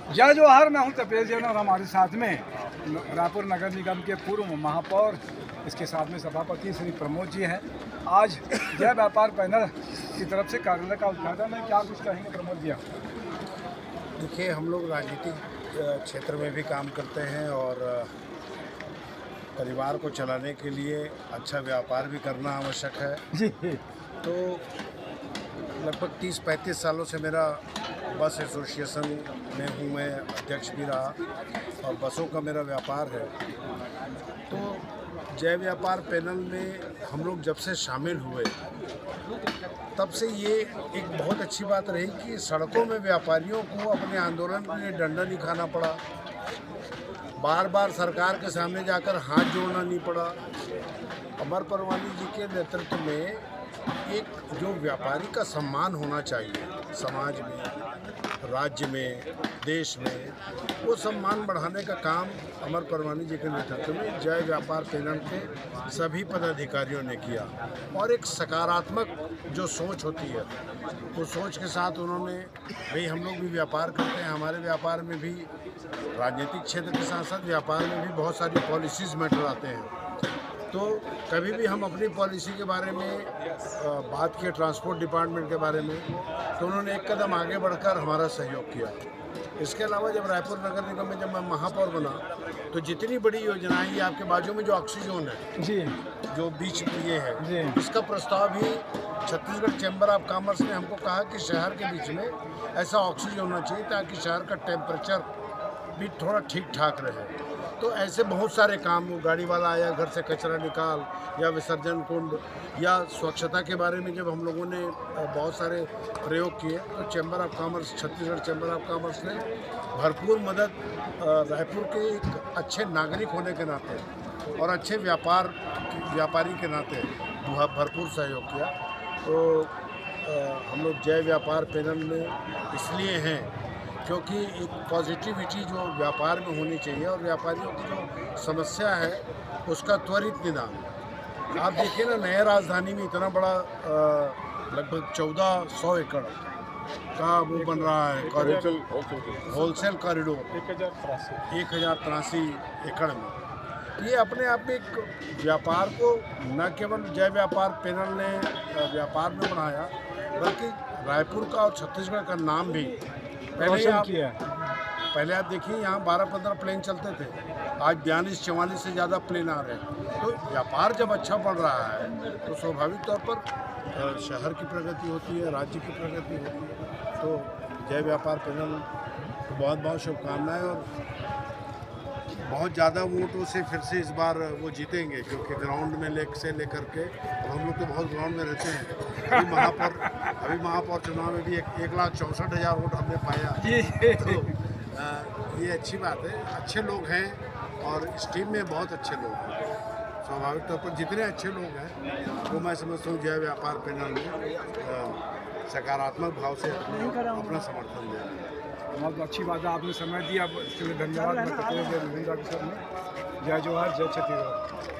जय जोहार, मैं हूं तपेश जैन और हमारे साथ में रायपुर नगर निगम के पूर्व महापौर, इसके साथ में सभापति श्री प्रमोद जी हैं। आज जय व्यापार पैनल की तरफ से कार्यालय का उद्घाटन है। क्या कुछ कहेंगे प्रमोद जी? देखिए, हम लोग राजनीतिक क्षेत्र में भी काम करते हैं और परिवार को चलाने के लिए अच्छा व्यापार भी करना आवश्यक है। जी, तो लगभग 30-35 सालों से मेरा बस एसोसिएशन में हूँ, मैं अध्यक्ष भी रहा और बसों का मेरा व्यापार है। तो जय व्यापार पैनल में हम लोग जब से शामिल हुए तब से ये एक बहुत अच्छी बात रही कि सड़कों में व्यापारियों को अपने आंदोलन के लिए डंडा नहीं खाना पड़ा, बार बार सरकार के सामने जाकर हाथ जोड़ना नहीं पड़ा। अमर परवानी जी के नेतृत्व में एक जो व्यापारी का सम्मान होना चाहिए समाज में, राज्य में, देश में, वो सम्मान बढ़ाने का काम अमर परवानी जी के नेतृत्व में जय व्यापार पैनल के सभी पदाधिकारियों ने किया। और एक सकारात्मक जो सोच होती है, उस सोच के साथ उन्होंने, भाई हम लोग भी व्यापार करते हैं, हमारे व्यापार में भी राजनीतिक क्षेत्र के साथ साथ व्यापार में भी बहुत सारी पॉलिसीज़ मैटर आते हैं। तो कभी भी हम अपनी पॉलिसी के बारे में बात किए, ट्रांसपोर्ट डिपार्टमेंट के बारे में, तो उन्होंने एक कदम आगे बढ़कर हमारा सहयोग किया। इसके अलावा जब रायपुर नगर निगम में जब मैं महापौर बना तो जितनी बड़ी योजनाएं, ये आपके बाजू में जो ऑक्सीजन है जी, जो बीच में ये है जी, इसका प्रस्ताव भी छत्तीसगढ़ चैम्बर ऑफ कॉमर्स ने हमको कहा कि शहर के बीच में ऐसा ऑक्सीजन होना चाहिए ताकि शहर का टेम्परेचर भी थोड़ा ठीक ठाक रहे। तो ऐसे बहुत सारे काम, वो गाड़ी वाला आया घर से कचरा निकाल, या विसर्जन कुंड, या स्वच्छता के बारे में जब हम लोगों ने बहुत सारे प्रयोग किए तो chamber of commerce, Chhattisgarh chamber of commerce ने भरपूर मदद, रायपुर के एक अच्छे नागरिक होने के नाते और अच्छे व्यापारी के नाते भरपूर सहयोग किया। तो हम लोग जय व्यापार पैनल में इसलिए हैं क्योंकि एक पॉजिटिविटी जो व्यापार में होनी चाहिए और व्यापारियों की जो समस्या है उसका त्वरित निदान। आप देखिए ना, नया राजधानी में इतना बड़ा लगभग 1400 एकड़ का वो बन रहा है कॉरिडोर, होलसेल कॉरिडोर 1083 एकड़ में। ये अपने आप में एक व्यापार को न केवल जय व्यापार पैनल ने व्यापार में बनाया, बल्कि रायपुर का और छत्तीसगढ़ का नाम भी पहले आप देखिए, यहाँ 12-15 प्लेन चलते थे, आज 42-44 से ज़्यादा प्लेन आ रहे हैं। तो व्यापार जब अच्छा बढ़ रहा है तो स्वाभाविक तौर पर शहर की प्रगति होती है, राज्य की प्रगति होती है। तो जय व्यापार पैनल को बहुत बहुत शुभकामनाएं और बहुत ज़्यादा वोटों से फिर से इस बार वो जीतेंगे, क्योंकि ग्राउंड में लेकर के, और हम लोग तो बहुत ग्राउंड में रहते हैं। अभी महापौर चुनाव में भी 1,64,000 वोट हमने पाया। तो ये अच्छी बात है, अच्छे लोग हैं और इस टीम में बहुत अच्छे लोग हैं। स्वाभाविक तौर पर जितने अच्छे लोग हैं वो मैं समझता हूँ जय व्यापार पैनल में सकारात्मक भाव से अपना समर्थन दे रहे हैं। बहुत अच्छी बात है, आपने समय दिया, इसके लिए धन्यवाद। मैं तपेश जैन, जय जोहार, जय छत्तीसगढ़।